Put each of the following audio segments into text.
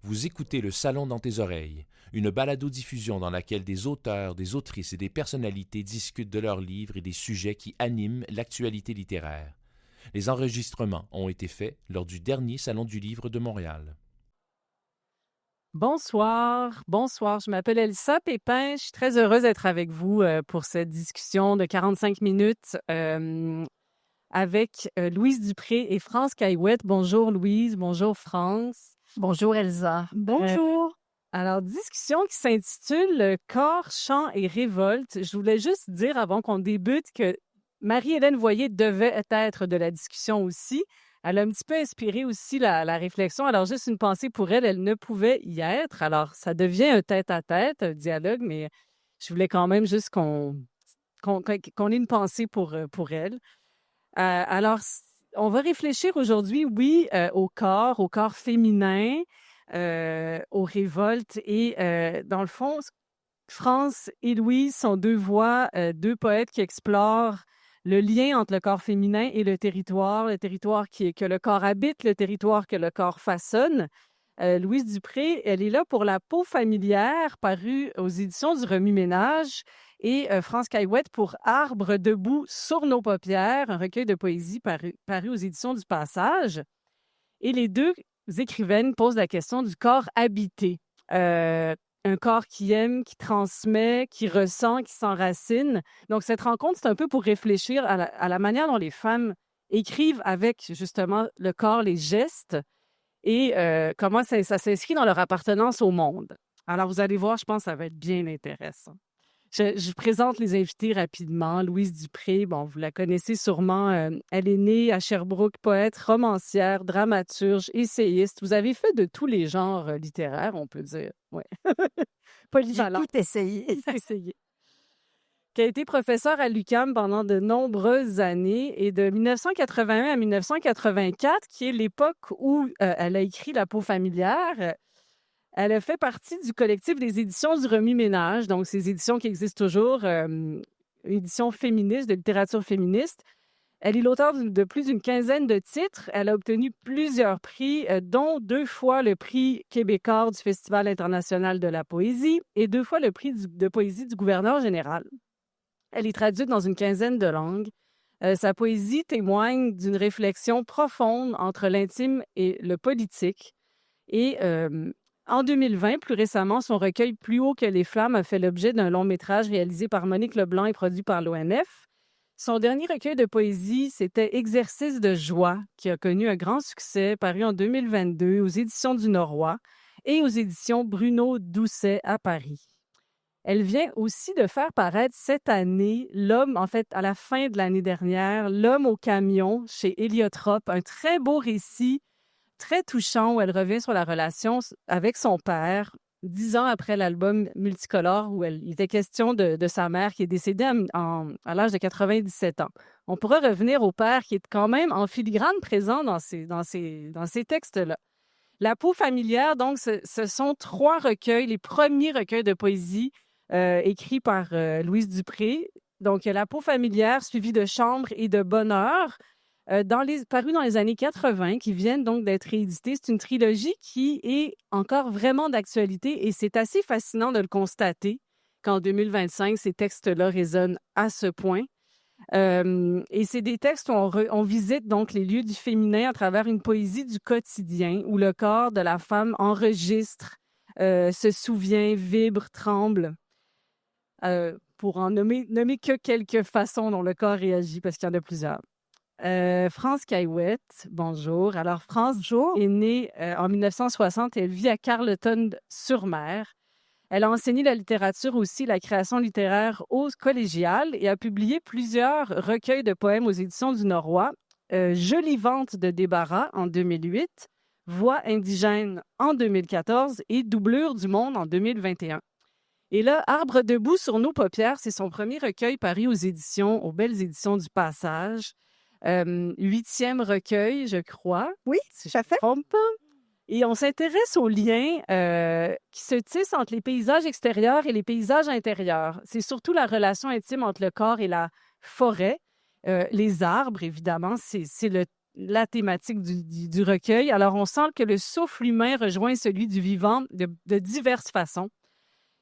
Vous écoutez Le Salon dans tes oreilles, une balado-diffusion dans laquelle des auteurs, des autrices et des personnalités discutent de leurs livres et des sujets qui animent l'actualité littéraire. Les enregistrements ont été faits lors du dernier Salon du livre de Montréal. Bonsoir, je m'appelle Elsa Pépin. Je suis très heureuse d'être avec vous pour cette discussion de 45 minutes avec Louise Dupré et France Caillouette. Bonjour Louise, bonjour France. Bonjour Elsa. Bonjour. Alors, discussion qui s'intitule Corps, chant et révolte. Je voulais juste dire avant qu'on débute que Marie-Hélène Voyer devait être de la discussion aussi. Elle a un petit peu inspiré aussi la réflexion. Alors, juste une pensée pour elle, elle ne pouvait y être. Alors, ça devient un tête-à-tête, un dialogue, mais je voulais quand même juste qu'on ait une pensée pour elle. Alors, on va réfléchir aujourd'hui, oui, au corps féminin, aux révoltes. Et dans le fond, France et Louise sont deux voix, deux poètes qui explorent le lien entre le corps féminin et le territoire que le corps habite, le territoire que le corps façonne. Louise Dupré, elle est là pour La peau familière, parue aux éditions du Remue-Ménage, et France Caillouette pour Arbre debout sur nos paupières, un recueil de poésie paru aux éditions du Passage. Et les deux écrivaines posent la question du corps habité. Un corps qui aime, qui transmet, qui ressent, qui s'enracine. Donc, cette rencontre, c'est un peu pour réfléchir à la manière dont les femmes écrivent avec, justement, le corps, les gestes, et comment ça s'inscrit dans leur appartenance au monde. Alors, vous allez voir, je pense que ça va être bien intéressant. Je présente les invités rapidement. Louise Dupré, bon, vous la connaissez sûrement. Elle est née à Sherbrooke, poète, romancière, dramaturge, essayiste. Vous avez fait de tous les genres littéraires, on peut dire. Ouais. Polyvalente. J'ai tout essayé. Essayé. Qui a été professeure à l'UQAM pendant de nombreuses années, et de 1981 à 1984, qui est l'époque où elle a écrit La peau familière. Elle a fait partie du collectif des éditions du Remue-Ménage, donc ces éditions qui existent toujours, éditions féministes, de littérature féministe. Elle est l'auteure de plus d'une quinzaine de titres. Elle a obtenu plusieurs prix, dont 2 fois le prix québécois du Festival international de la poésie et 2 fois le prix de poésie du gouverneur général. Elle est traduite dans une quinzaine de langues. Sa poésie témoigne d'une réflexion profonde entre l'intime et le politique. Et en 2020, plus récemment, son recueil Plus haut que les flammes a fait l'objet d'un long métrage réalisé par Monique Leblanc et produit par l'ONF. Son dernier recueil de poésie, c'était Exercice de joie, qui a connu un grand succès, paru en 2022 aux éditions du Norrois et aux éditions Bruno Doucet à Paris. Elle vient aussi de faire paraître cette année à la fin de l'année dernière, L'homme au camion chez Héliotrope, un très beau récit, très touchant, où elle revient sur la relation avec son père, 10 ans après l'album Multicolore, où il était question de sa mère qui est décédée à l'âge de 97 ans. On pourra revenir au père qui est quand même en filigrane présent dans ces textes-là. La peau familière, donc, ce sont 3 recueils, les premiers recueils de poésie écrits par Louise Dupré. Donc, La peau familière, suivi de Chambre et de Bonheur, paru dans les années 80, qui viennent donc d'être réédités. C'est une trilogie qui est encore vraiment d'actualité, et c'est assez fascinant de le constater qu'en 2025, ces textes-là résonnent à ce point. Et c'est des textes où on visite donc les lieux du féminin à travers une poésie du quotidien, où le corps de la femme enregistre, se souvient, vibre, tremble. Pour en nommer que quelques façons dont le corps réagit, parce qu'il y en a plusieurs. France Caillouette, bonjour. Alors, France est née en 1960 et elle vit à Carleton-sur-Mer. Elle a enseigné la littérature aussi, la création littéraire au collégial, et a publié plusieurs recueils de poèmes aux éditions du Norrois. Jolivante de débarras en 2008, Voix indigène en 2014 et Doublure du monde en 2021. Et là, Arbre debout sur nos paupières, c'est son premier recueil paru aux belles éditions du Passage. 8e recueil, je crois. Oui, tout à fait. Et on s'intéresse aux liens qui se tissent entre les paysages extérieurs et les paysages intérieurs. C'est surtout la relation intime entre le corps et la forêt. Les arbres, évidemment, c'est la thématique du recueil. Alors, on sent que le souffle humain rejoint celui du vivant de diverses façons.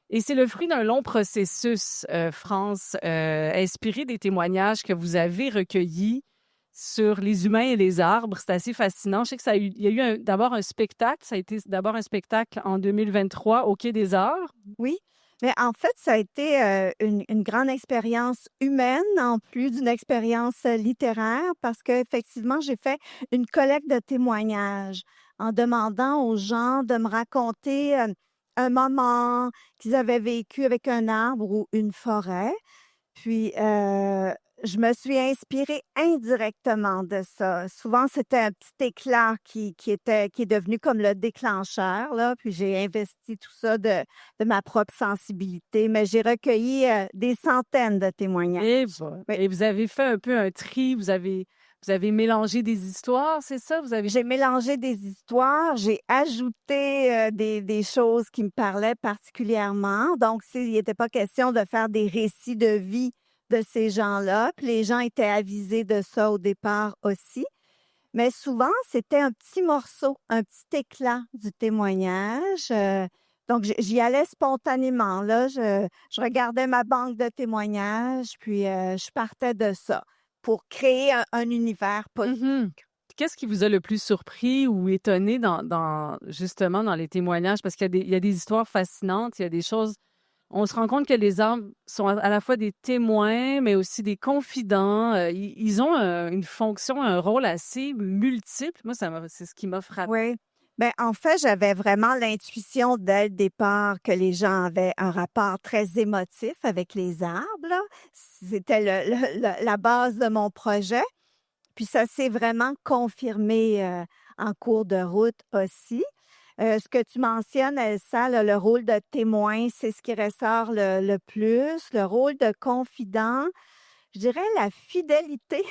Et c'est le fruit d'un long processus, France, inspiré des témoignages que vous avez recueillis sur les humains et les arbres. C'est assez fascinant. Je sais que il y a eu d'abord un spectacle. Ça a été d'abord un spectacle en 2023 au Quai des Arts. Oui, mais en fait, ça a été une grande expérience humaine en plus d'une expérience littéraire parce qu'effectivement, j'ai fait une collecte de témoignages en demandant aux gens de me raconter un moment qu'ils avaient vécu avec un arbre ou une forêt. Puis, je me suis inspirée indirectement de ça. Souvent, c'était un petit éclat qui est devenu comme le déclencheur, là. Puis, j'ai investi tout ça de ma propre sensibilité, mais j'ai recueilli des centaines de témoignages. Et voilà. Oui. Et vous avez fait un peu un tri. Vous avez mélangé des histoires, c'est ça? J'ai mélangé des histoires, j'ai ajouté des choses qui me parlaient particulièrement. Donc, il n'était pas question de faire des récits de vie de ces gens-là. Puis les gens étaient avisés de ça au départ aussi. Mais souvent, c'était un petit morceau, un petit éclat du témoignage. Donc, j'y allais spontanément. Là, je regardais ma banque de témoignages, puis je partais de ça pour créer un univers politique. Mhm. Qu'est-ce qui vous a le plus surpris ou étonné justement dans les témoignages? Parce qu'il y a des histoires fascinantes, il y a des choses. On se rend compte que les arbres sont à la fois des témoins, mais aussi des confidents. Ils ont une fonction, un rôle assez multiple. Moi, c'est ce qui m'a frappé. Oui. Ben, en fait, j'avais vraiment l'intuition dès le départ que les gens avaient un rapport très émotif avec les arbres, là. C'était la base de mon projet. Puis ça s'est vraiment confirmé en cours de route aussi. Ce que tu mentionnes, Elsa, là, le rôle de témoin, c'est ce qui ressort le plus. Le rôle de confident, je dirais la fidélité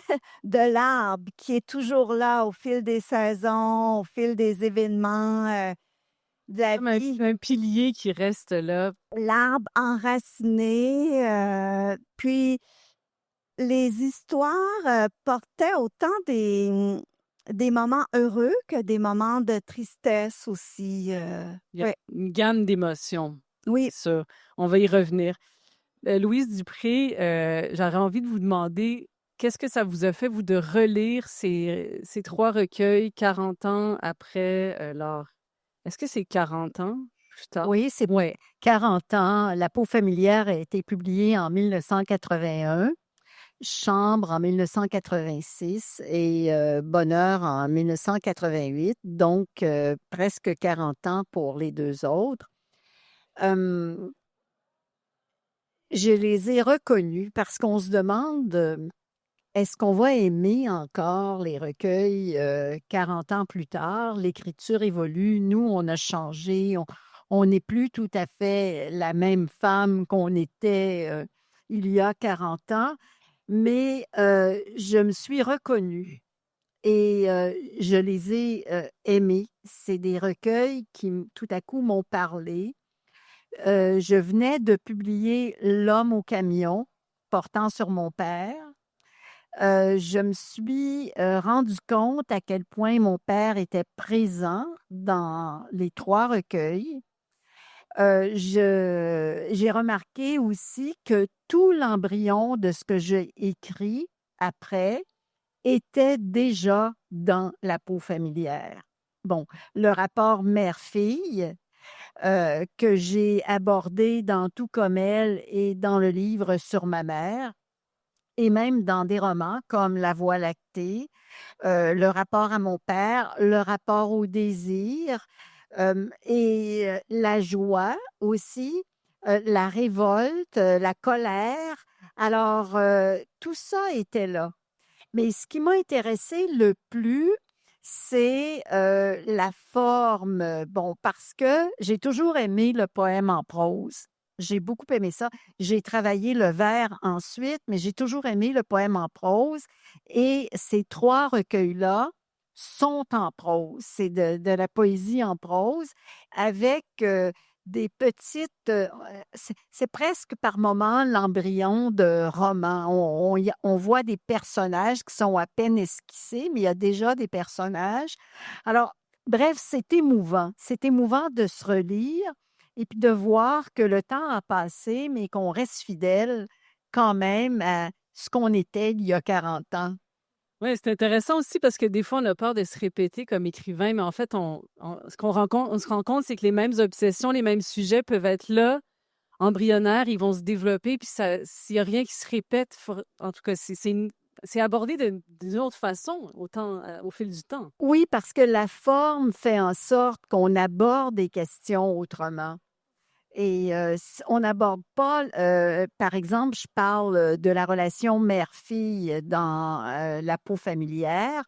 de l'arbre qui est toujours là au fil des saisons, au fil des événements de la Comme vie. un pilier qui reste là. L'arbre enraciné, puis les histoires portaient autant des moments heureux que des moments de tristesse aussi. Il y a Ouais. une gamme d'émotions. Oui. Ça, on va y revenir. Louise Dupré, j'aurais envie de vous demander, qu'est-ce que ça vous a fait, vous, de relire ces 3 recueils 40 ans après l'art? Est-ce que c'est 40 ans plus tard? Oui, c'est Ouais. 40 ans. La peau familière a été publiée en 1981, Chambre en 1986 et Bonheur en 1988, donc presque 40 ans pour les 2 autres. Je les ai reconnus parce qu'on se demande, est-ce qu'on va aimer encore les recueils 40 ans plus tard? L'écriture évolue, nous, on a changé, on n'est plus tout à fait la même femme qu'on était il y a 40 ans, mais je me suis reconnue et je les ai aimés. C'est des recueils qui, tout à coup, m'ont parlé. Je venais de publier L'homme au camion, portant sur mon père. Je me suis rendu compte à quel point mon père était présent dans les 3 recueils. J'ai remarqué aussi que tout l'embryon de ce que j'ai écrit après était déjà dans La peau familière. Bon, le rapport mère-fille, que j'ai abordé dans Tout comme elle et dans le livre sur ma mère, et même dans des romans comme La Voie lactée, le rapport à mon père, le rapport au désir, et la joie aussi, la révolte, la colère. Alors, tout ça était là. Mais ce qui m'a intéressée le plus, c'est la forme. Bon, parce que j'ai toujours aimé le poème en prose. J'ai beaucoup aimé ça. J'ai travaillé le vers ensuite, mais j'ai toujours aimé le poème en prose. Et ces 3 recueils-là sont en prose. C'est de la poésie en prose avec des petites... c'est presque par moments l'embryon de roman. On voit des personnages qui sont à peine esquissés, mais il y a déjà des personnages. Alors, bref, c'est émouvant. C'est émouvant de se relire et puis de voir que le temps a passé, mais qu'on reste fidèle quand même à ce qu'on était il y a 40 ans. Oui, c'est intéressant aussi parce que des fois, on a peur de se répéter comme écrivain, mais en fait, on se rend compte, c'est que les mêmes obsessions, les mêmes sujets peuvent être là, embryonnaires, ils vont se développer, puis s'il n'y a rien qui se répète, en tout cas, c'est abordé d'une autre façon au fil du temps. Oui, parce que la forme fait en sorte qu'on aborde des questions autrement. Et on n'aborde pas, par exemple, je parle de la relation mère-fille dans La peau familière.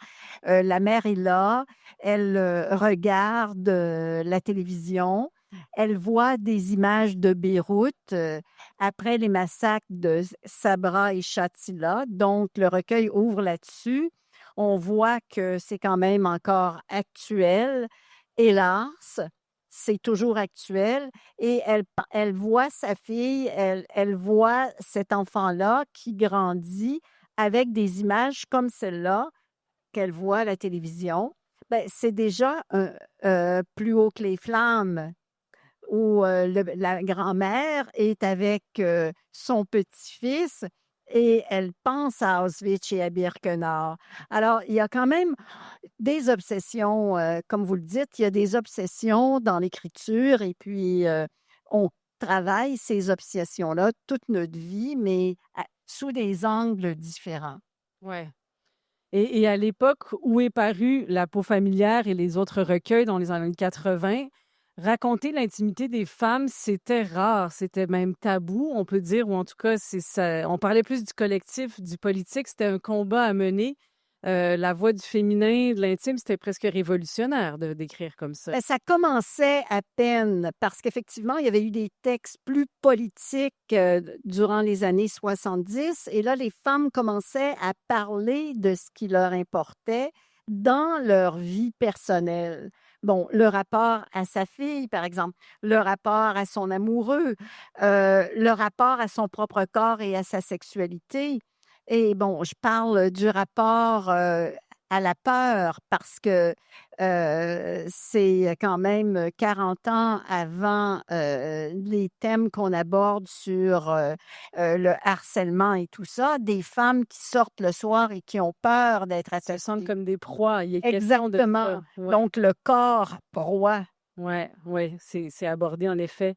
La mère est là, elle regarde la télévision, elle voit des images de Beyrouth après les massacres de Sabra et Shatila. Donc, le recueil ouvre là-dessus. On voit que c'est quand même encore actuel. Hélas, c'est toujours actuel et elle voit sa fille, elle voit cet enfant-là qui grandit avec des images comme celle-là qu'elle voit à la télévision. Ben, c'est déjà plus haut que les flammes où la grand-mère est avec son petit-fils et elle pense à Auschwitz et à Birkenau. Alors, il y a quand même des obsessions, comme vous le dites, il y a des obsessions dans l'écriture et puis on travaille ces obsessions-là toute notre vie, mais sous des angles différents. Ouais. Et à l'époque où est paru La peau familière et les autres recueils dans les années 80, raconter l'intimité des femmes, c'était rare, c'était même tabou, on peut dire, ou en tout cas, c'est ça. On parlait plus du collectif, du politique, c'était un combat à mener. La voix du féminin, de l'intime, c'était presque révolutionnaire de d'écrire comme ça. Ben, ça commençait à peine parce qu'effectivement, il y avait eu des textes plus politiques durant les années 70 et là, les femmes commençaient à parler de ce qui leur importait dans leur vie personnelle. Bon, le rapport à sa fille, par exemple, le rapport à son amoureux, le rapport à son propre corps et à sa sexualité. Et bon, je parle du rapport à la peur parce que c'est quand même 40 ans avant les thèmes qu'on aborde sur le harcèlement et tout ça, des femmes qui sortent le soir et qui ont peur d'être Elles se sentent assassinées. comme des proies. Il est question de ça. Exactement. Ouais, Donc, le corps proie. ouais, ouais, c'est abordé en effet.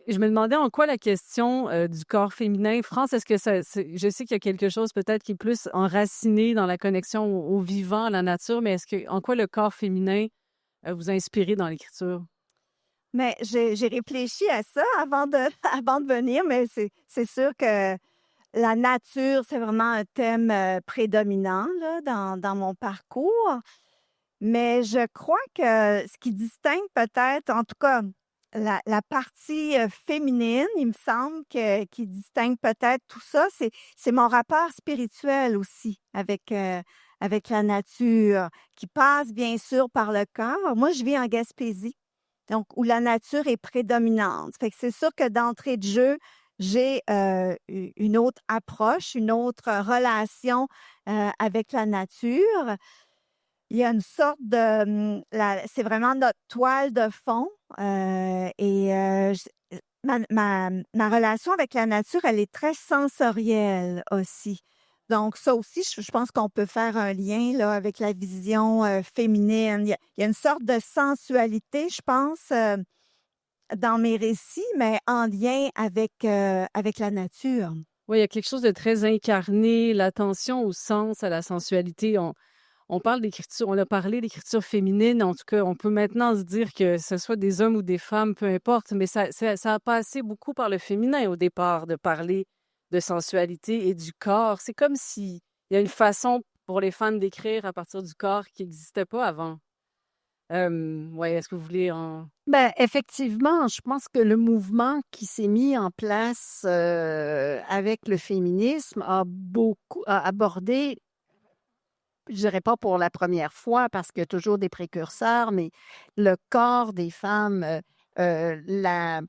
Je me demandais en quoi la question du corps féminin, France, est-ce que je sais qu'il y a quelque chose peut-être qui est plus enraciné dans la connexion au vivant, à la nature, mais en quoi le corps féminin vous a inspiré dans l'écriture? Mais j'ai réfléchi à ça avant de avant de venir, mais c'est sûr que la nature, c'est vraiment un thème, prédominant là, dans mon parcours. Mais je crois que ce qui distingue peut-être, en tout cas, la partie, féminine, il me semble que qui distingue peut-être tout ça, c'est mon rapport spirituel aussi avec la nature, qui passe bien sûr par le corps. Moi, je vis en Gaspésie, donc où la nature est prédominante. Fait que c'est sûr que d'entrée de jeu, j'ai, une autre approche, une autre relation, avec la nature. Il y a une sorte de, c'est vraiment notre toile de fond, et j ma relation avec la nature, elle est très sensorielle aussi. Donc ça aussi, je pense qu'on peut faire un lien là avec la vision, féminine. Il y a une sorte de sensualité, je pense, dans mes récits, mais en lien avec la nature. Oui, il y a quelque chose de très incarné, l'attention au sens, à la sensualité. On parle d'écriture, on a parlé d'écriture féminine. En tout cas, on peut maintenant se dire que ce soit des hommes ou des femmes, peu importe, mais ça a passé beaucoup par le féminin au départ de parler de sensualité et du corps. C'est comme s'il y a une façon pour les femmes d'écrire à partir du corps qui n'existait pas avant. Ouais, est-ce que vous voulez en... Ben, effectivement, je pense que le mouvement qui s'est mis en place avec le féminisme a abordé, je dirais pas pour la première fois parce qu'il y a toujours des précurseurs, mais le corps des femmes la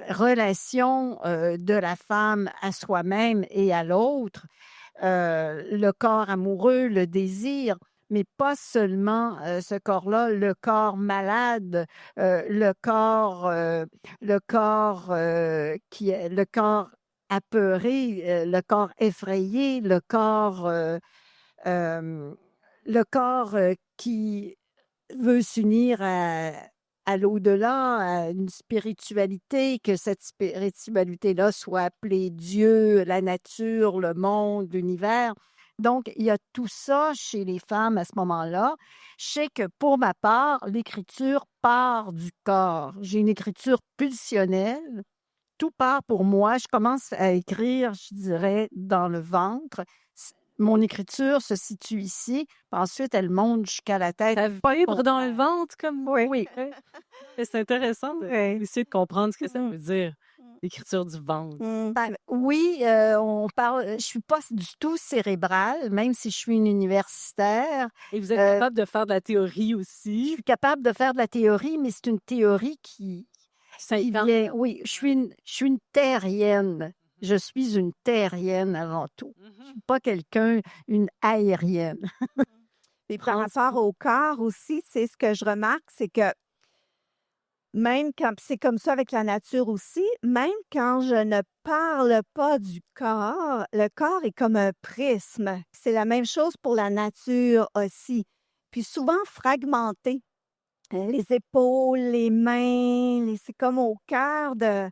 relation de la femme à soi-même et à l'autre, le corps amoureux, le désir, mais pas seulement ce corps-là, le corps malade, le corps le corps apeuré, le corps effrayé, euh, le corps qui veut s'unir à l'au-delà, à une spiritualité, que cette spiritualité-là soit appelée Dieu, la nature, le monde, l'univers. Donc, il y a tout ça chez les femmes à ce moment-là. Je sais que pour ma part, l'écriture part du corps. J'ai une écriture pulsionnelle. Tout part pour moi. Je commence à écrire, je dirais, dans le ventre. Mon écriture se situe ici, puis ensuite elle monte jusqu'à la tête. Ça vibre dans le ventre comme... Oui. Oui. C'est intéressant d'essayer de comprendre ce que ça veut dire, l'écriture du ventre. Oui, on parle. Je suis pas du tout cérébrale, même si je suis une universitaire. Et vous êtes capable de faire de la théorie Je aussi. suis capable de faire de la théorie, mais c'est une théorie qui vient. Oui, je suis une terrienne. Je suis une terrienne avant tout. Je ne suis pas une aérienne. Et par rapport au corps aussi, c'est ce que je remarque, c'est que même quand c'est comme ça avec la nature aussi, même quand je ne parle pas du corps, le corps est comme un prisme. C'est la même chose pour la nature aussi. Puis souvent fragmenté. Les épaules, les mains, c'est comme au cœur de...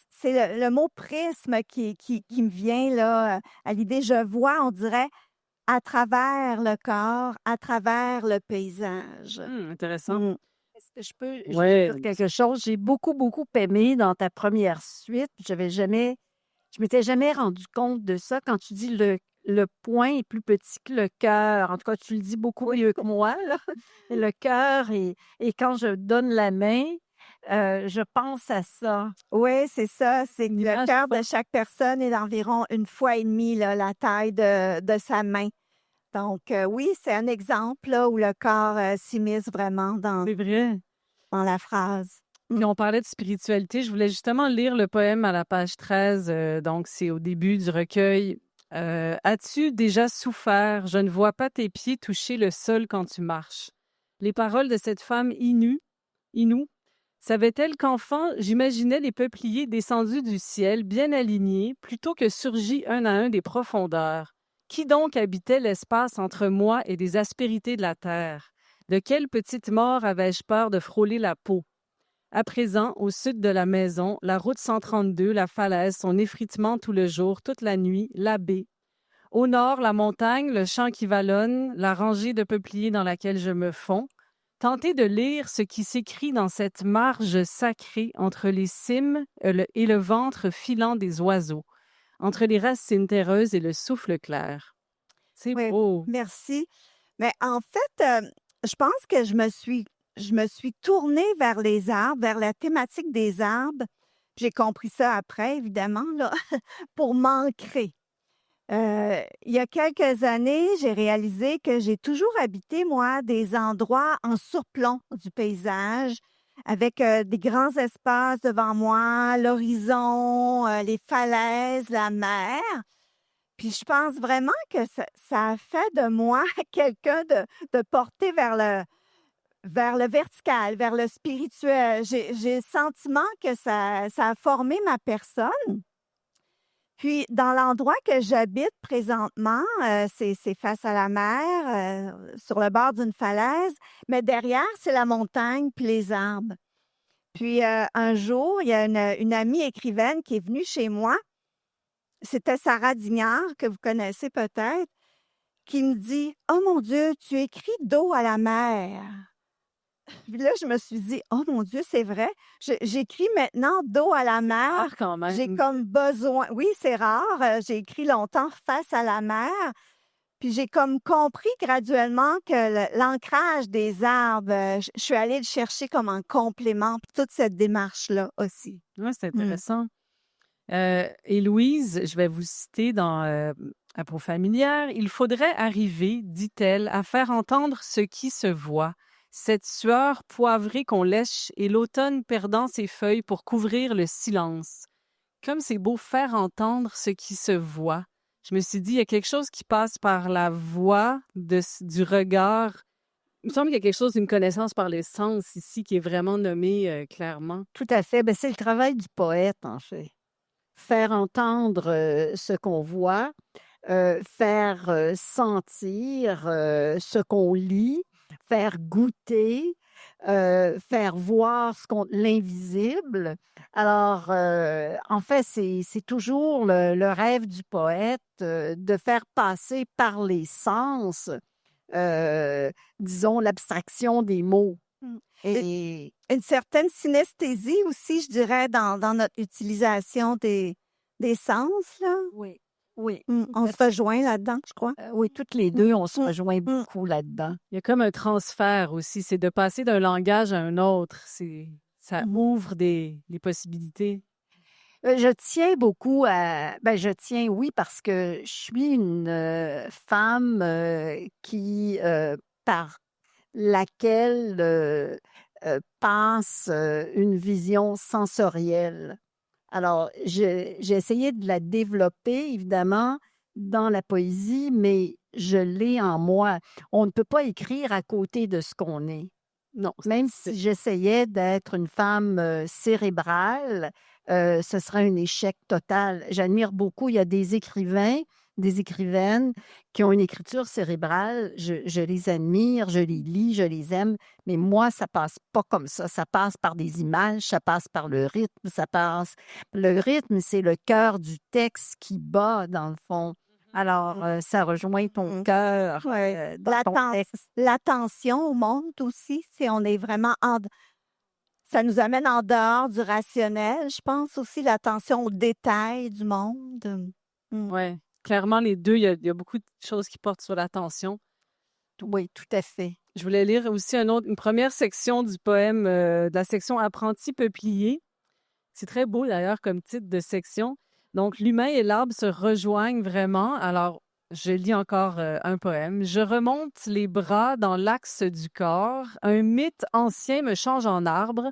C'est le mot prisme qui me vient là, à l'idée. Je vois, on dirait, à travers le corps, à travers le paysage. Intéressant. Est-ce que je peux dire quelque chose? J'ai beaucoup, beaucoup aimé dans ta première suite. Je m'étais jamais rendu compte de ça quand tu dis le poing est plus petit que le cœur. En tout cas, tu le dis beaucoup mieux que moi, là. Le cœur, et quand je donne la main, je pense à ça. Oui, c'est ça. C'est que le cœur de chaque personne est d'environ 1,5 fois là, la taille de sa main. Donc, oui, c'est un exemple là, où le corps s'immisce vraiment dans la phrase. Puis on parlait de spiritualité. Je voulais justement lire le poème à la page 13. Donc, c'est au début du recueil. As-tu déjà souffert? Je ne vois pas tes pieds toucher le sol quand tu marches. Les paroles de cette femme Inou, savait-elle qu'enfant, j'imaginais les peupliers descendus du ciel, bien alignés, plutôt que surgis un à un des profondeurs. Qui donc habitait l'espace entre moi et des aspérités de la terre? De quelle petite mort avais-je peur de frôler la peau? À présent, au sud de la maison, la route 132, la falaise, son effritement tout le jour, toute la nuit, la baie. Au nord, la montagne, le champ qui vallonne, la rangée de peupliers dans laquelle je me fonds. Tentez de lire ce qui s'écrit dans cette marge sacrée entre les cimes et le ventre filant des oiseaux, entre les racines terreuses et le souffle clair. C'est beau. Merci. Mais en fait, je pense que je me suis tournée vers les arbres, vers la thématique des arbres. J'ai compris ça après, évidemment, là, pour m'ancrer. Il y a quelques années, j'ai réalisé que j'ai toujours habité, moi, des endroits en surplomb du paysage, avec des grands espaces devant moi, l'horizon, les falaises, la mer. Puis je pense vraiment que ça a fait de moi quelqu'un de porté vers le vertical, vers le spirituel. J'ai le sentiment que ça a formé ma personne. Puis, dans l'endroit que j'habite présentement, c'est face à la mer, sur le bord d'une falaise, mais derrière, c'est la montagne puis les arbres. Puis, un jour, il y a une amie écrivaine qui est venue chez moi. C'était Sarah Dignard, que vous connaissez peut-être, qui me dit « Oh mon Dieu, tu écris d'eau à la mer ». Puis là, je me suis dit « Oh mon Dieu, c'est vrai, j'écris maintenant d'eau à la mer. » Quand même. J'ai comme besoin... Oui, c'est rare. J'ai écrit longtemps face à la mer. Puis j'ai comme compris graduellement que l'ancrage des arbres, je suis allée le chercher comme un complément pour toute cette démarche-là aussi. Oui, c'est intéressant. Et Louise, je vais vous citer dans à Peau familière. « Il faudrait arriver, dit-elle, à faire entendre ce qui se voit, Cette sueur poivrée qu'on lèche et l'automne perdant ses feuilles pour couvrir le silence. Comme c'est beau faire entendre ce qui se voit. Je me suis dit, il y a quelque chose qui passe par la voix du regard. Il me semble qu'il y a quelque chose d'une connaissance par les sens ici qui est vraiment nommé clairement. Tout à fait. Ben, c'est le travail du poète, en fait. Faire entendre ce qu'on voit, faire sentir ce qu'on lit, faire goûter, faire voir l'invisible. Alors, en fait, c'est toujours le rêve du poète de faire passer par les sens, disons, l'abstraction des mots. Mm. Et Une certaine synesthésie aussi, je dirais, dans notre utilisation des sens, là. oui, oui, On se rejoint là-dedans, je crois. oui, toutes les deux, on se Mm. rejoint Mm. beaucoup là-dedans. Il y a comme un transfert aussi, c'est de passer d'un langage à un autre. Ça Mhm. ouvre les possibilités. Je tiens beaucoup je tiens, oui, parce que je suis une femme par laquelle passe une vision sensorielle. Alors, j'ai essayé de la développer, évidemment, dans la poésie, mais je l'ai en moi. On ne peut pas écrire à côté de ce qu'on est. Non, Même si j'essayais d'être une femme cérébrale, ce serait un échec total. J'admire beaucoup, il y a des écrivains, des écrivaines qui ont une écriture cérébrale. Je les admire, je les lis, je les aime, mais moi, ça passe pas comme ça. Ça passe par des images, ça passe par le rythme, ça passe. Le rythme, c'est le cœur du texte qui bat, dans le fond. Alors, ça rejoint ton Mhm. cœur Ouais. dans ton texte. L'attention au monde aussi, on est vraiment ça nous amène en dehors du rationnel, je pense aussi, l'attention aux détails du monde. Mm. ouais. Clairement, les deux, il y a beaucoup de choses qui portent sur l'attention. Oui, tout à fait. Je voulais lire aussi une première section du poème, de la section Apprenti peuplier. C'est très beau d'ailleurs comme titre de section. Donc, l'humain et l'arbre se rejoignent vraiment. Alors, je lis encore un poème. Je remonte les bras dans l'axe du corps. Un mythe ancien me change en arbre.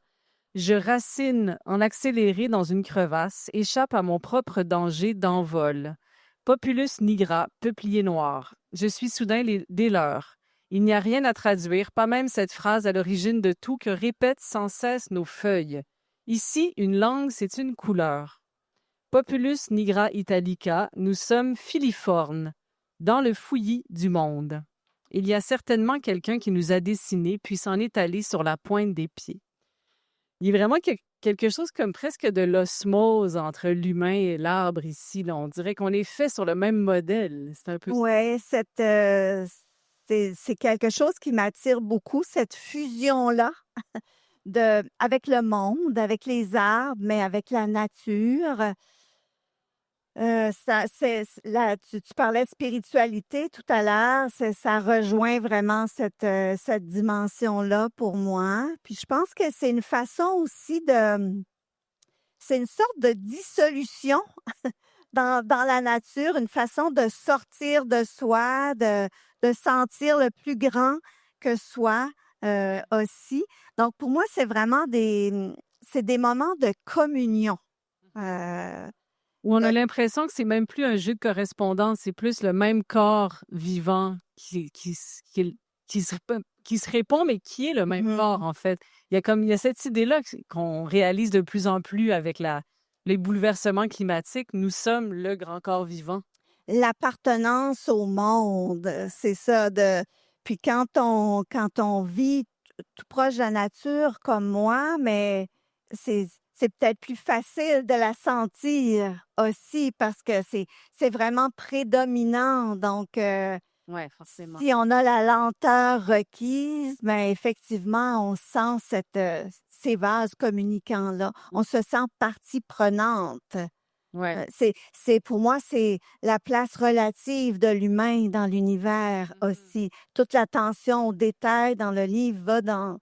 Je racine en accéléré dans une crevasse, échappe à mon propre danger d'envol. Populus nigra, peuplier noir. Je suis soudain des leurs. Il n'y a rien à traduire, pas même cette phrase à l'origine de tout que répètent sans cesse nos feuilles. Ici, une langue, c'est une couleur. Populus nigra italica, nous sommes filiformes, dans le fouillis du monde. Il y a certainement quelqu'un qui nous a dessinés, puis s'en est allé sur la pointe des pieds. Il y a vraiment quelque chose comme presque de l'osmose entre l'humain et l'arbre ici. Là. On dirait qu'on est fait sur le même modèle. C'est un peu... Oui, c'est quelque chose qui m'attire beaucoup, cette fusion-là avec le monde, avec les arbres, mais avec la nature. Tu parlais de spiritualité tout à l'heure, ça rejoint vraiment cette dimension-là pour moi. Puis je pense que c'est une façon aussi c'est une sorte de dissolution dans la nature, une façon de sortir de soi, de sentir le plus grand que soi aussi. Donc pour moi, c'est vraiment c'est des moments de communion. Où on a l'impression que c'est même plus un jeu de correspondance, c'est plus le même corps vivant qui se répond, mais qui est le même Mhm. corps, en fait. Il y a cette idée-là qu'on réalise de plus en plus avec les bouleversements climatiques. Nous sommes le grand corps vivant. L'appartenance au monde, c'est ça. Puis quand on vit tout proche de la nature comme moi, mais c'est peut-être plus facile de la sentir aussi parce que c'est vraiment prédominant. Donc, Oui, forcément. si on a la lenteur requise, ben effectivement, on sent ces vases communicants-là. On se sent partie prenante. Ouais. Pour moi, c'est la place relative de l'humain dans l'univers aussi. Toute l'attention aux détails dans le livre va dans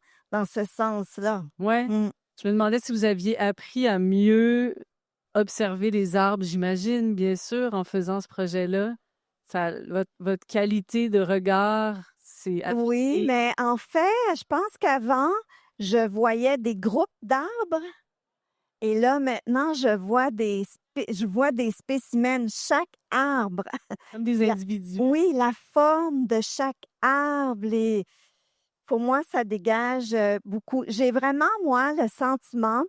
ce sens-là. Ouais. Mm. Je me demandais si vous aviez appris à mieux observer les arbres, j'imagine, bien sûr, en faisant ce projet-là. Votre qualité de regard c'est Oui, appliqué. mais en fait, je pense qu'avant, je voyais des groupes d'arbres et là, maintenant, je vois des spécimens. Chaque arbre, Comme des la individus. oui, la forme de chaque arbre, pour moi, ça dégage, beaucoup. J'ai vraiment, moi, le sentiment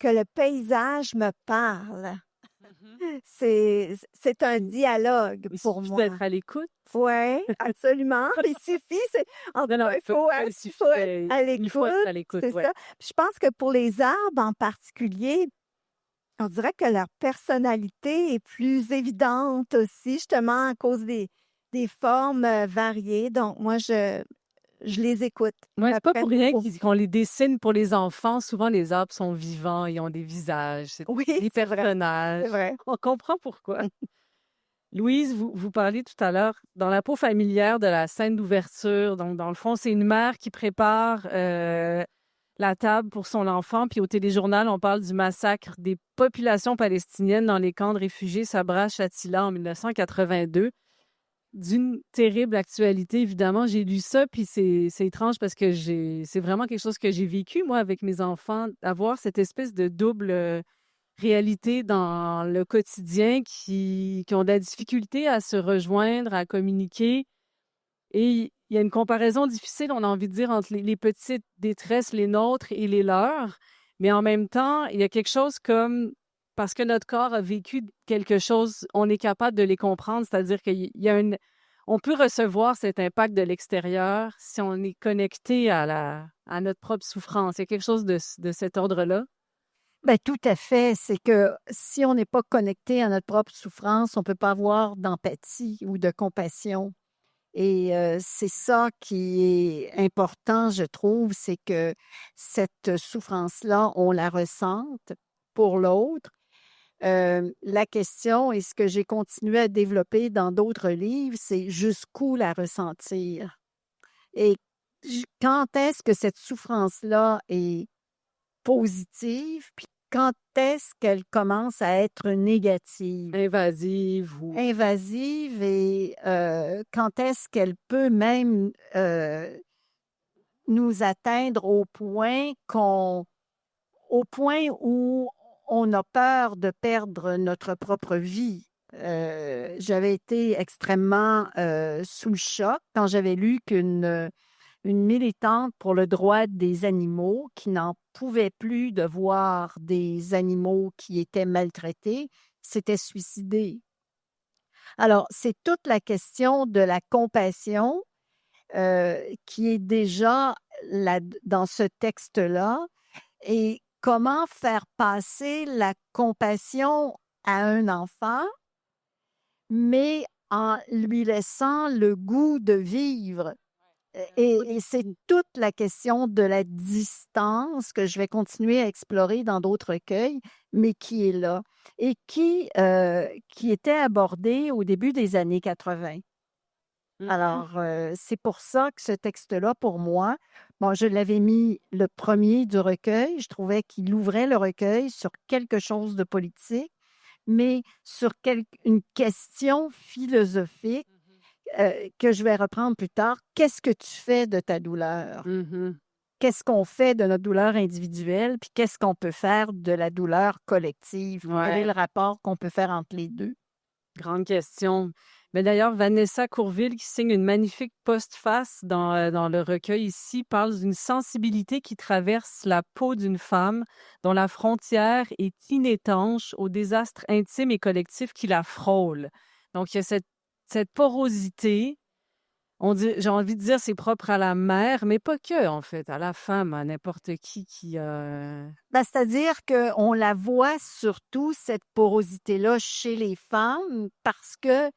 que le paysage me parle. Mmh. C'est un dialogue Il pour suffit moi. d'être à l'écoute. Oui, absolument. Il suffit, en tout Non, non, cas, il suffit faut être de à il faut être l'écoute, à l'écoute, c'est ouais. ça. Puis je pense que pour les arbres en particulier, on dirait que leur personnalité est plus évidente aussi, justement à cause des formes, variées. Donc moi, je les écoute. Ils Ouais, c'est pas pour m'apprennent rien beaucoup. qu'on les dessine pour les enfants. Souvent, les arbres sont vivants, ils ont des visages, c'est Oui, des c'est vrai, personnages. c'est vrai. On comprend pourquoi. Louise, vous parliez tout à l'heure dans la peau familière de la scène d'ouverture. Donc, dans le fond, c'est une mère qui prépare la table pour son enfant. Puis au téléjournal, on parle du massacre des populations palestiniennes dans les camps de réfugiés Sabra, Shatila en 1982. D'une terrible actualité, évidemment. J'ai lu ça, puis c'est étrange parce que c'est vraiment quelque chose que j'ai vécu, moi, avec mes enfants, d'avoir cette espèce de double réalité dans le quotidien qui ont de la difficulté à se rejoindre, à communiquer. Et il y a une comparaison difficile, on a envie de dire, entre les petites détresses, les nôtres et les leurs. Mais en même temps, il y a quelque chose comme, parce que notre corps a vécu quelque chose, on est capable de les comprendre, c'est-à-dire on peut recevoir cet impact de l'extérieur si on est connecté à notre propre souffrance. Il y a quelque chose de cet ordre-là. Ben, tout à fait. C'est que si on n'est pas connecté à notre propre souffrance, on ne peut pas avoir d'empathie ou de compassion. Et c'est ça qui est important, je trouve, c'est que cette souffrance-là, on la ressente pour l'autre. La question et ce que j'ai continué à développer dans d'autres livres, c'est jusqu'où la ressentir. Et quand est-ce que cette souffrance-là est positive, puis quand est-ce qu'elle commence à être négative? Invasive ou... Invasive et quand est-ce qu'elle peut même nous atteindre au point où on a peur de perdre notre propre vie. J'avais été extrêmement sous le choc quand j'avais lu une militante pour le droit des animaux qui n'en pouvait plus de voir des animaux qui étaient maltraités s'était suicidée. Alors, c'est toute la question de la compassion qui est déjà dans ce texte-là et comment faire passer la compassion à un enfant, mais en lui laissant le goût de vivre. Et c'est toute la question de la distance que je vais continuer à explorer dans d'autres recueils, mais qui est là et qui était abordée au début des années 80. Alors, c'est pour ça que ce texte-là, pour moi, bon, je l'avais mis le premier du recueil. Je trouvais qu'il ouvrait le recueil sur quelque chose de politique, mais sur une question philosophique que je vais reprendre plus tard. Qu'est-ce que tu fais de ta douleur? Mhm. Qu'est-ce qu'on fait de notre douleur individuelle? Puis qu'est-ce qu'on peut faire de la douleur collective? Quel est Ouais. le rapport qu'on peut faire entre les deux? Grande question. Mais d'ailleurs, Vanessa Courville, qui signe une magnifique postface dans le recueil ici, parle d'une sensibilité qui traverse la peau d'une femme dont la frontière est inétanche au désastre intime et collectif qui la frôle. Donc, il y a cette porosité. J'ai envie de dire c'est propre à la mère, mais pas que, en fait, à la femme, à n'importe qui a... Ben, c'est-à-dire qu'on la voit surtout, cette porosité-là, chez les femmes, parce que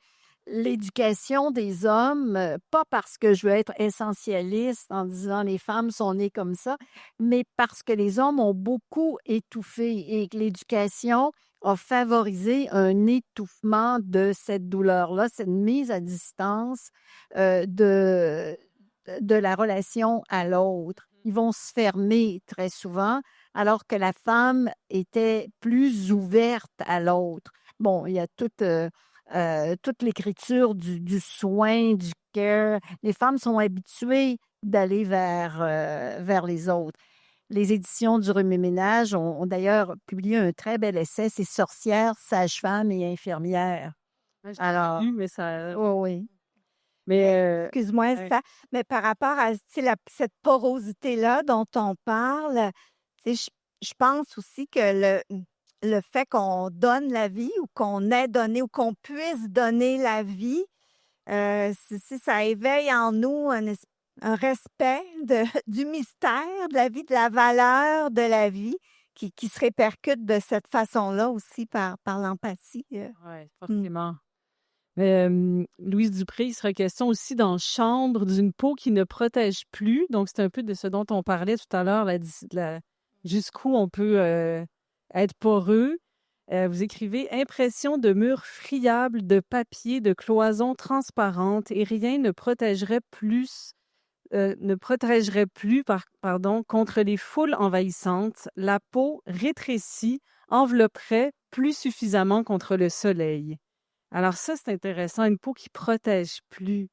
l'éducation des hommes, pas parce que je veux être essentialiste en disant les femmes sont nées comme ça, mais parce que les hommes ont beaucoup étouffé et que l'éducation a favorisé un étouffement de cette douleur-là, cette mise à distance de la relation à l'autre. Ils vont se fermer très souvent, alors que la femme était plus ouverte à l'autre. Bon, il y a toute toute l'écriture du soin, du care. Les femmes sont habituées d'aller vers les autres. Les éditions du Remue-Ménage ont d'ailleurs publié un très bel essai, c'est Sorcières, sages-femmes et infirmières. Ouais, je l'ai Alors, lu, mais ça... oui, oui. Mais, Excuse-moi, ouais. mais par rapport à tu sais, cette porosité-là dont on parle, tu sais, je pense aussi que le fait qu'on donne la vie ou qu'on ait donné ou qu'on puisse donner la vie, si ça éveille en nous un respect du mystère de la vie, de la valeur de la vie qui se répercute de cette façon-là aussi par l'empathie. Ouais, Mm. forcément. Mais, Louise Dupré, il sera question aussi dans Chambre d'une peau qui ne protège plus. Donc, c'est un peu de ce dont on parlait tout à l'heure, jusqu'où on peut être poreux. Vous écrivez impression de murs friables, de papier, de cloisons transparentes et rien ne protégerait pardon, contre les foules envahissantes. La peau rétrécie envelopperait plus suffisamment contre le soleil. Alors ça, c'est intéressant, une peau qui protège plus.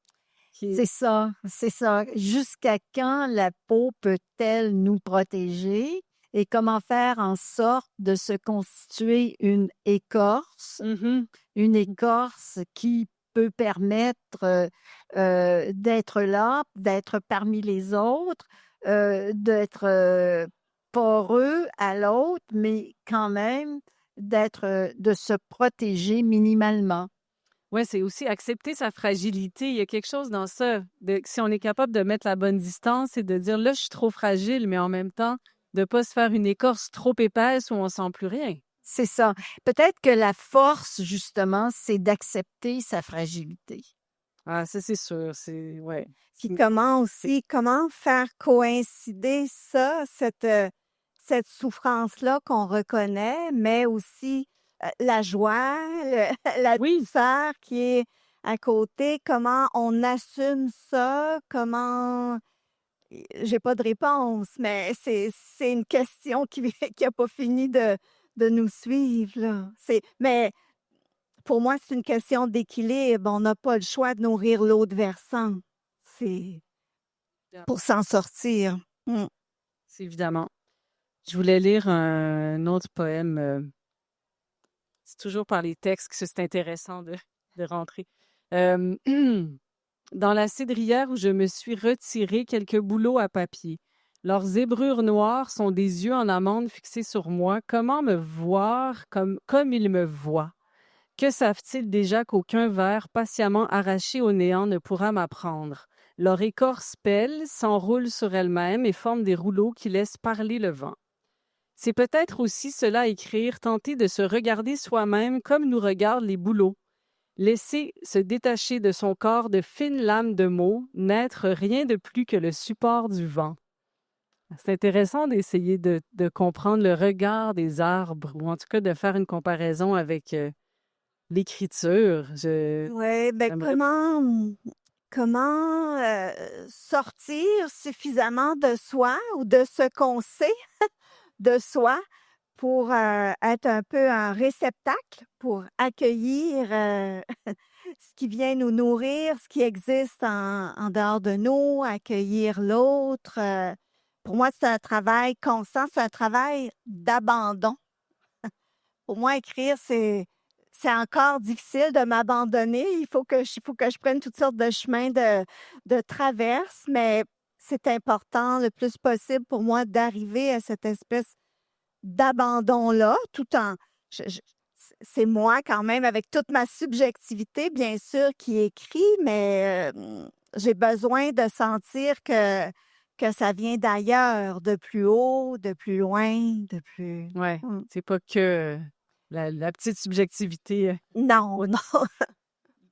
C'est ça, c'est ça. Jusqu'à quand la peau peut-elle nous protéger et comment faire en sorte de se constituer une écorce qui peut permettre d'être là, d'être parmi les autres, d'être poreux à l'autre, mais quand même de se protéger minimalement. Oui, c'est aussi accepter sa fragilité. Il y a quelque chose dans ça. Si on est capable de mettre la bonne distance et de dire là, je suis trop fragile, mais en même temps, de ne pas se faire une écorce trop épaisse où on ne sent plus rien. C'est ça. Peut-être que la force, justement, c'est d'accepter sa fragilité. Ah, ça, c'est sûr. Ouais. Puis comment faire coïncider ça, cette souffrance-là qu'on reconnaît, mais aussi la joie, la douceur qui est à côté, comment on assume ça, comment... J'ai pas de réponse, mais c'est une question qui a pas fini de nous suivre, là. Mais pour moi, c'est une question d'équilibre. On n'a pas le choix de nourrir l'autre versant. C'est pour s'en sortir. C'est évidemment. Je voulais lire un autre poème. C'est toujours par les textes que c'est intéressant de rentrer. Dans la cédrière où je me suis retiré quelques bouleaux à papier. Leurs zébrures noires sont des yeux en amande fixés sur moi. Comment me voir comme ils me voient? Que savent-ils déjà qu'aucun ver patiemment arraché au néant ne pourra m'apprendre? Leur écorce pèle, s'enroule sur elle-même et forme des rouleaux qui laissent parler le vent. C'est peut-être aussi cela écrire, tenter de se regarder soi-même comme nous regardent les bouleaux. Laisser se détacher de son corps de fines lames de mots, n'être rien de plus que le support du vent. C'est intéressant d'essayer de comprendre le regard des arbres, ou en tout cas de faire une comparaison avec l'écriture. Oui, bien comment sortir suffisamment de soi ou de ce qu'on sait de soi pour être un peu un réceptacle, pour accueillir ce qui vient nous nourrir, ce qui existe en dehors de nous, accueillir l'autre. Pour moi, c'est un travail constant, c'est un travail d'abandon. Pour moi, écrire, c'est encore difficile de m'abandonner. Il faut que je prenne toutes sortes de chemins de traverse, mais c'est important le plus possible pour moi d'arriver à cette espèce d'abandon-là, tout en... c'est moi quand même, avec toute ma subjectivité, bien sûr, qui écrit, mais j'ai besoin de sentir que ça vient d'ailleurs, de plus haut, de plus loin, de plus... Ouais, c'est pas que la petite subjectivité. Non, non.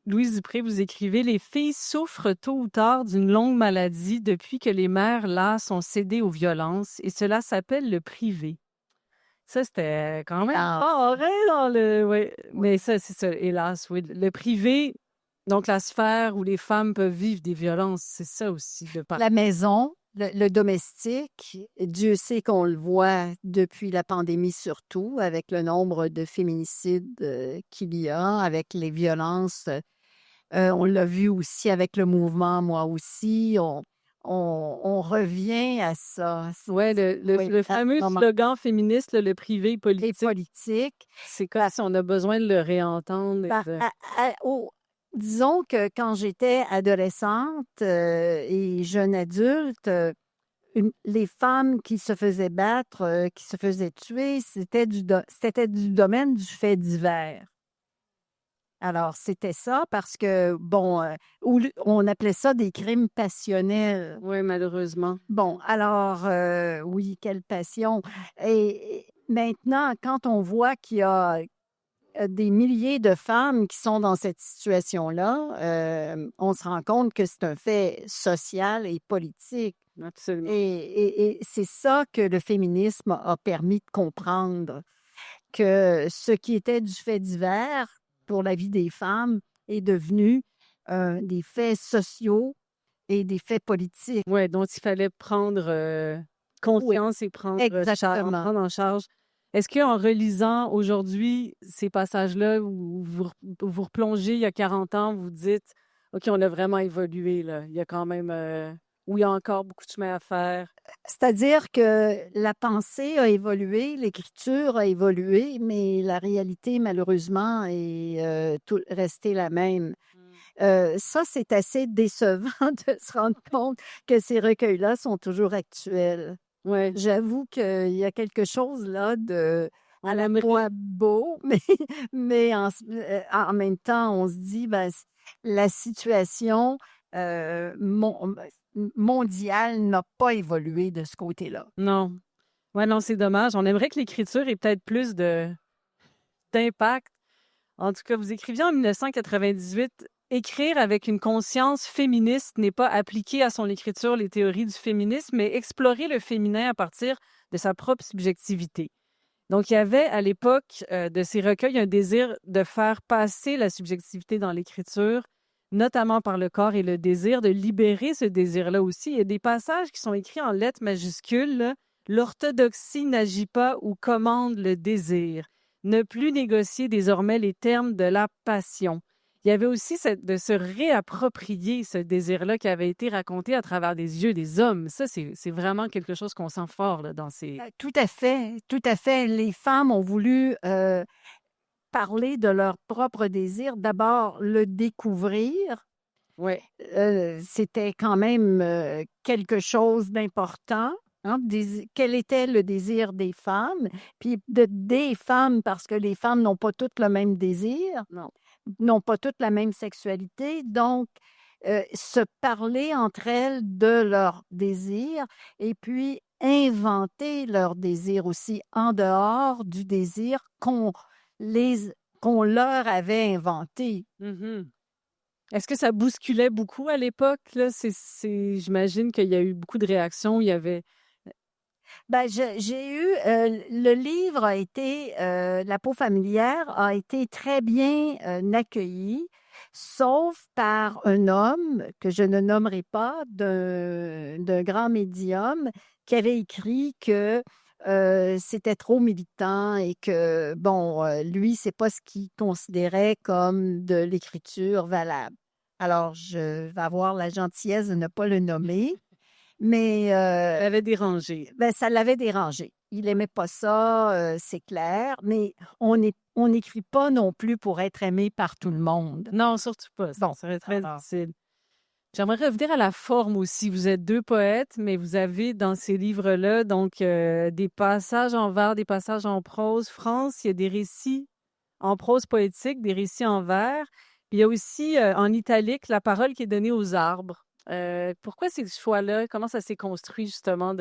Louise Dupré, vous écrivez « Les filles souffrent tôt ou tard d'une longue maladie depuis que les mères lasses ont cédé aux violences et cela s'appelle le privé. » Ça, c'était quand même vrai dans le... Oui, mais ça, c'est ça, hélas, oui. Le privé, donc la sphère où les femmes peuvent vivre des violences, c'est ça aussi. La maison, le domestique, Dieu sait qu'on le voit depuis la pandémie surtout, avec le nombre de féminicides qu'il y a, avec les violences. On l'a vu aussi avec le mouvement Moi aussi. On revient à ça. Ouais, Oui, le fameux slogan féministe, là, le privé et politique, politique. c'est comme si on a besoin de le réentendre. Par- disons que quand j'étais adolescente et jeune adulte, les femmes qui se faisaient battre, qui se faisaient tuer, c'était du domaine du fait divers. Alors, c'était ça parce que, bon, on appelait ça des crimes passionnels. Oui, malheureusement. Bon, alors, oui, quelle passion. Et maintenant, quand on voit qu'il y a des milliers de femmes qui sont dans cette situation-là, on se rend compte que c'est un fait social et politique. Absolument. Et c'est ça que le féminisme a permis de comprendre, que ce qui était du fait divers pour la vie des femmes est devenu des faits sociaux et des faits politiques. Oui, dont il fallait prendre conscience et prendre Exactement. en charge. Est-ce qu'en relisant aujourd'hui ces passages-là, où vous replongez il y a 40 ans, vous dites, OK, on a vraiment évolué, là. Il y a quand même, où il y a encore beaucoup de chemin à faire. C'est-à-dire que la pensée a évolué, l'écriture a évolué, mais la réalité, malheureusement, est restée la même. Ça, c'est assez décevant de se rendre compte que ces recueils-là sont toujours actuels. Ouais. J'avoue qu'il y a quelque chose là de à On la aimerait- fois beau, mais en même temps, on se dit, ben, la situation mondiale n'a pas évolué de ce côté-là. Non. Ouais, non, c'est dommage. On aimerait que l'écriture ait peut-être plus d'impact. En tout cas, vous écriviez en 1998, écrire avec une conscience féministe n'est pas appliquer à son écriture les théories du féminisme, mais explorer le féminin à partir de sa propre subjectivité. Donc, il y avait à l'époque de ces recueils un désir de faire passer la subjectivité dans l'écriture, notamment par le corps, et le désir de libérer ce désir-là aussi. Il y a des passages qui sont écrits en lettres majuscules, là. L'orthodoxie n'agit pas ou commande le désir. Ne plus négocier désormais les termes de la passion. Il y avait aussi de se réapproprier ce désir-là qui avait été raconté à travers des yeux des hommes. Ça, c'est vraiment quelque chose qu'on sent fort là, dans ces... Tout à fait, tout à fait. Les femmes ont voulu parler de leur propre désir, d'abord le découvrir. Ouais. C'était quand même quelque chose d'important. Hein, quel était le désir des femmes? Puis des femmes, parce que les femmes n'ont pas toutes le même désir, n'ont pas toutes la même sexualité. Donc, se parler entre elles de leur désir et puis inventer leur désir aussi en dehors du désir qu'on leur avait inventé. Mm-hmm. Est-ce que ça bousculait beaucoup à l'époque, là? J'imagine qu'il y a eu beaucoup de réactions. Il y avait... Ben, j'ai eu, le livre a été, La peau familière a été très bien accueilli, sauf par un homme que je ne nommerai pas, d'un grand médium, qui avait écrit que c'était trop militant et que, bon, lui, c'est pas ce qu'il considérait comme de l'écriture valable. Alors, je vais avoir la gentillesse de ne pas le nommer. Mais Ça l'avait dérangé. ben, ça l'avait dérangé. Il aimait pas ça, c'est clair, mais on n'écrit pas non plus pour être aimé par tout le monde. Non, surtout pas. Ça Bon, serait très alors. difficile. J'aimerais revenir à la forme aussi. Vous êtes deux poètes, mais vous avez dans ces livres-là donc des passages en vers, des passages en prose. France, il y a des récits en prose poétique, des récits en vers. Puis il y a aussi en italique la parole qui est donnée aux arbres. Pourquoi ces choix-là? Comment ça s'est construit justement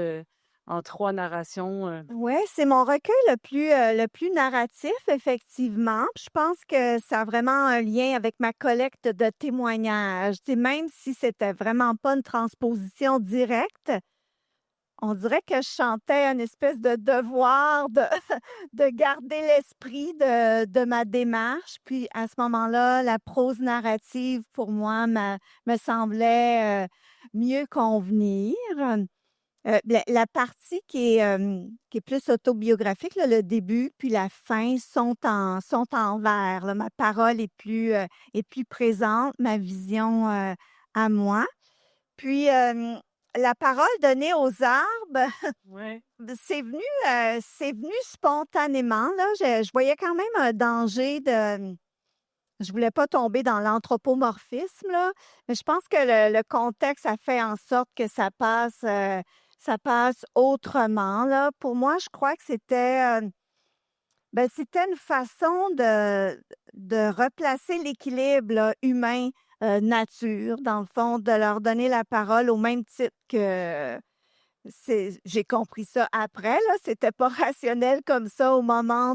en trois narrations? Oui, c'est mon recueil le plus narratif, effectivement. Puis je pense que ça a vraiment un lien avec ma collecte de témoignages. Tu sais, même si c'était vraiment pas une transposition directe, on dirait que je chantais une espèce de devoir de garder l'esprit de ma démarche. Puis à ce moment-là, la prose narrative, pour moi, me semblait mieux convenir. La partie qui est plus autobiographique, là, le début puis la fin sont en vers, là. Ma parole est plus présente, ma vision, à moi. Puis, la parole donnée aux arbres, Ouais. c'est venu spontanément, là. Je voyais quand même un danger de je voulais pas tomber dans l'anthropomorphisme, là, mais je pense que le contexte a fait en sorte que ça passe autrement, là. Pour moi, je crois que c'était une façon de replacer l'équilibre, là, humain, nature, dans le fond, de leur donner la parole au même titre que j'ai compris ça après, là, c'était pas rationnel comme ça au moment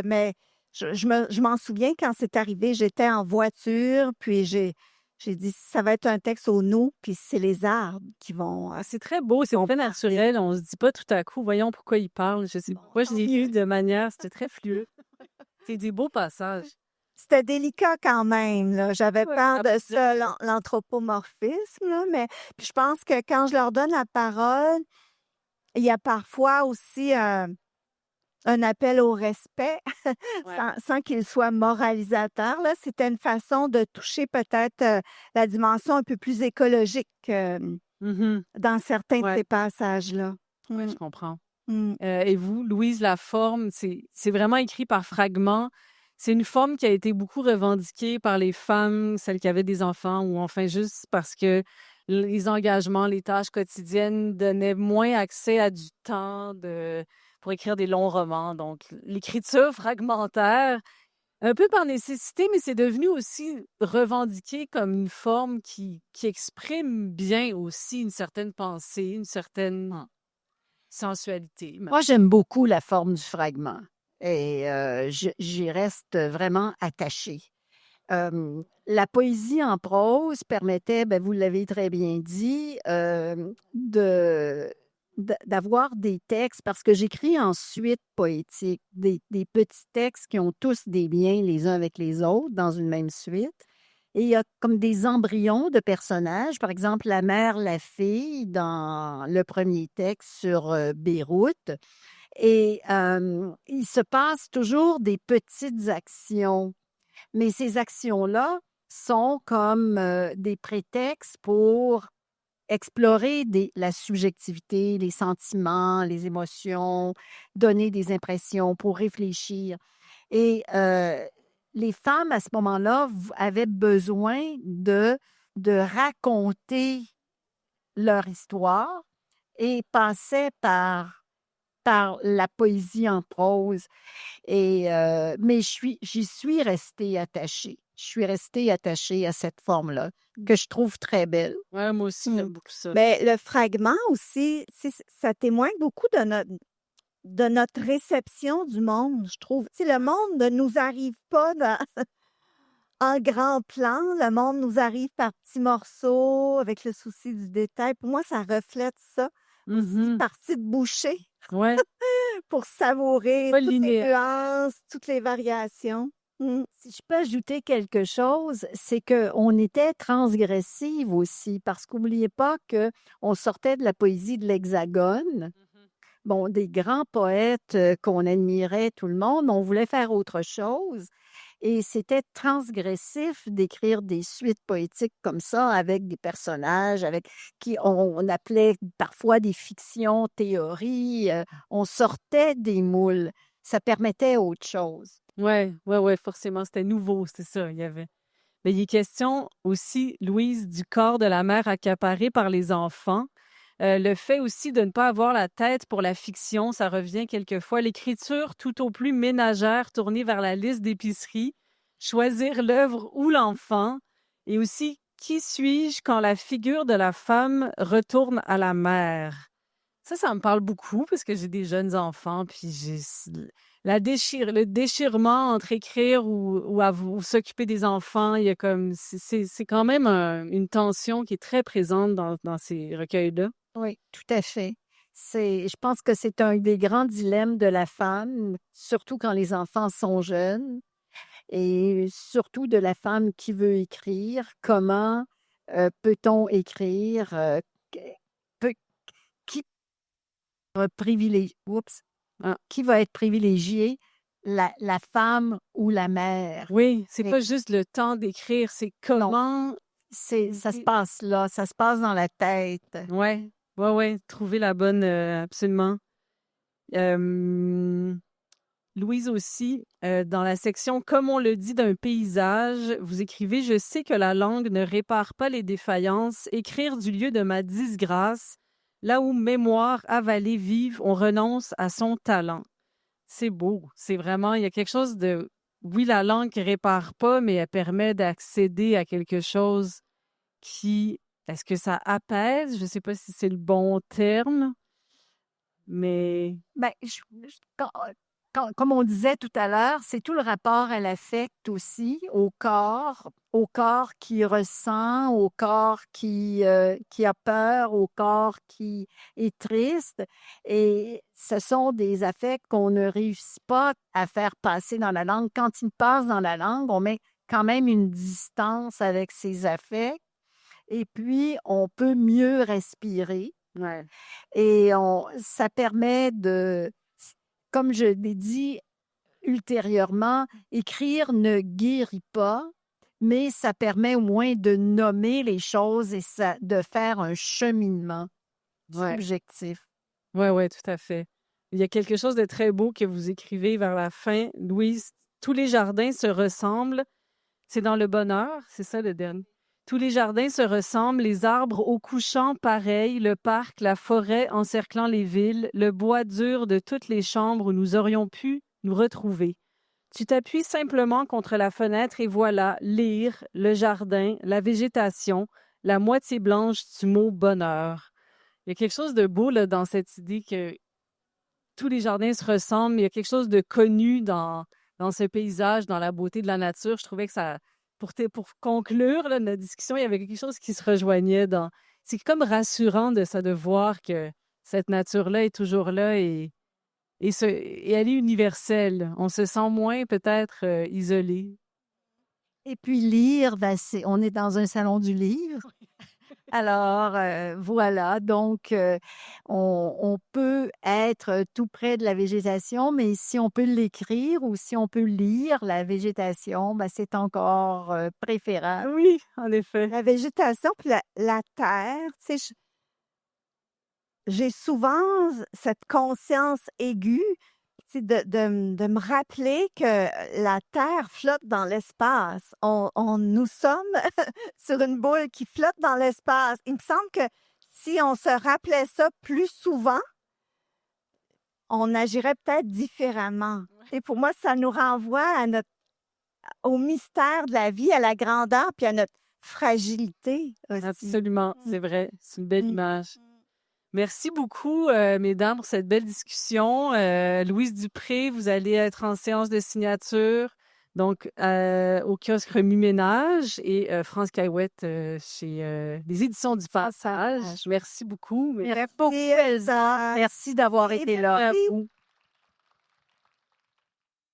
mais je m'en souviens quand c'est arrivé, j'étais en voiture, puis j'ai dit: «Ça va être un texte au nous, puis c'est les arbres qui vont, Ah, c'est très beau, c'est vont très parler». naturel. On se dit pas tout à coup, voyons pourquoi il parle. Je sais pas Bon, pourquoi je tant l'ai mieux. lu de manière, c'était très fluide. C'est des beaux passages. C'était délicat quand même, là. J'avais Ouais, peur à de plusieurs. ça, l'anthropomorphisme, là, mais puis je pense que quand je leur donne la parole, il y a parfois aussi, un appel au respect Ouais. sans qu'il soit moralisateur, là. C'était une façon de toucher peut-être, la dimension un peu plus écologique, Mhm. dans certains de Ouais, ces passages-là. ouais, Mmh, je comprends. mmh. Et vous, Louise, la forme, c'est vraiment écrit par fragments. C'est une forme qui a été beaucoup revendiquée par les femmes, celles qui avaient des enfants, ou enfin juste parce que les engagements, les tâches quotidiennes donnaient moins accès à du temps pour écrire des longs romans. Donc, l'écriture fragmentaire, un peu par nécessité, mais c'est devenu aussi revendiqué comme une forme qui exprime bien aussi une certaine pensée, une certaine sensualité. Moi, j'aime beaucoup la forme du fragment et j'y reste vraiment attachée. La poésie en prose permettait, ben, vous l'avez très bien dit, d'avoir des textes, parce que j'écris en suite poétique, des petits textes qui ont tous des liens les uns avec les autres dans une même suite. Et il y a comme des embryons de personnages, par exemple la mère, la fille dans le premier texte sur Beyrouth. Et il se passe toujours des petites actions, mais ces actions-là sont comme des prétextes pour explorer la subjectivité, les sentiments, les émotions, donner des impressions pour réfléchir. Et les femmes, à ce moment-là, avaient besoin de raconter leur histoire et passaient par la poésie en prose. Et, mais j'y suis restée attachée. Je suis restée attachée à cette forme-là, que je trouve très belle. Ouais, moi aussi, Mmh. j'aime beaucoup ça. Mais le fragment aussi, tu sais, ça témoigne beaucoup de notre réception du monde, je trouve. Tu sais, le monde ne nous arrive pas en grand plan, le monde nous arrive par petits morceaux avec le souci du détail. Pour moi, ça reflète ça aussi, Mhm. partie de boucher Ouais, pour savourer pas toutes les linéaire. nuances, toutes les variations. Mmh. Si je peux ajouter quelque chose, c'est qu'on était transgressive aussi, parce qu'oubliez pas qu'on sortait de la poésie de l'Hexagone, bon, des grands poètes qu'on admirait tout le monde, on voulait faire autre chose. Et c'était transgressif d'écrire des suites poétiques comme ça avec des personnages, avec qui on appelait parfois des fictions, théories. On sortait des moules. Ça permettait autre chose. Ouais, ouais, ouais, forcément, c'était nouveau, c'est ça. Il y avait. Mais il est question aussi, Louise, du corps de la mère accaparé par les enfants. Le fait aussi de ne pas avoir la tête pour la fiction, ça revient quelquefois. L'écriture tout au plus ménagère, tournée vers la liste d'épicerie, choisir l'œuvre ou l'enfant, et aussi qui suis-je quand la figure de la femme retourne à la mère. Ça me parle beaucoup parce que j'ai des jeunes enfants, puis le déchirement entre écrire ou s'occuper des enfants, il y a comme c'est quand même une tension qui est très présente dans ces recueils-là. Oui, tout à fait. Je pense que c'est un des grands dilemmes de la femme, surtout quand les enfants sont jeunes, et surtout de la femme qui veut écrire. Comment peut-on écrire? Que- peut- qui qui va être privilégié, la femme ou la mère. Oui, c'est Mais pas juste le temps d'écrire, c'est non, comment. ça se passe là, ça se passe dans la tête. Ouais, ouais, trouver la bonne, absolument. Euh, Louise aussi, dans la section Comme on le dit d'un paysage, vous écrivez: Je sais que la langue ne répare pas les défaillances. Écrire du lieu de ma disgrâce, là où mémoire avalée vive, on renonce à son talent. C'est beau. C'est vraiment, il y a quelque chose de. Oui, la langue ne répare pas, mais elle permet d'accéder à quelque chose qui. Est-ce que ça apaise? Je ne sais pas si c'est le bon terme, mais. Ben, comme on disait tout à l'heure, c'est tout le rapport à l'affect aussi, au corps qui ressent, au corps qui a peur, au corps qui est triste. Et ce sont des affects qu'on ne réussit pas à faire passer dans la langue. Quand ils passent dans la langue, on met quand même une distance avec ces affects. Et puis, on peut mieux respirer. Ouais. Et ça permet comme je l'ai dit ultérieurement, écrire ne guérit pas, mais ça permet au moins de nommer les choses et de faire un cheminement Ouais. subjectif. Ouais, tout à fait. Il y a quelque chose de très beau que vous écrivez vers la fin, Louise. Tous les jardins se ressemblent. C'est dans le bonheur, c'est ça le dernier. Tous les jardins se ressemblent, les arbres au couchant pareils, le parc, la forêt encerclant les villes, le bois dur de toutes les chambres où nous aurions pu nous retrouver. Tu t'appuies simplement contre la fenêtre et voilà, lire, le jardin, la végétation, la moitié blanche du mot bonheur. Il y a quelque chose de beau là, dans cette idée que tous les jardins se ressemblent. Il y a quelque chose de connu dans ce paysage, dans la beauté de la nature. Je trouvais que ça, pour conclure là, notre discussion, il y avait quelque chose qui se rejoignait dans. C'est comme rassurant de voir que cette nature-là est toujours là et elle est universelle. On se sent moins peut-être isolé. Et puis lire, on est dans un salon du livre. Alors, voilà, donc on peut être tout près de la végétation, mais si on peut l'écrire ou si on peut lire la végétation, c'est encore préférable. Oui, en effet. La végétation puis la terre, tu sais, j'ai souvent cette conscience aiguë, tu sais, de me rappeler que la Terre flotte dans l'espace. Nous sommes sur une boule qui flotte dans l'espace. Il me semble que si on se rappelait ça plus souvent, on agirait peut-être différemment. Et pour moi, ça nous renvoie au mystère de la vie, à la grandeur, puis à notre fragilité aussi. Absolument, c'est vrai. C'est une belle image. Merci beaucoup, mesdames, pour cette belle discussion. Louise Dupré, vous allez être en séance de signature, donc au kiosque Remi Ménage, et France Caillouette chez les Éditions du Passage. Merci beaucoup. Merci beaucoup, Elsa. Merci d'avoir été là. À vous.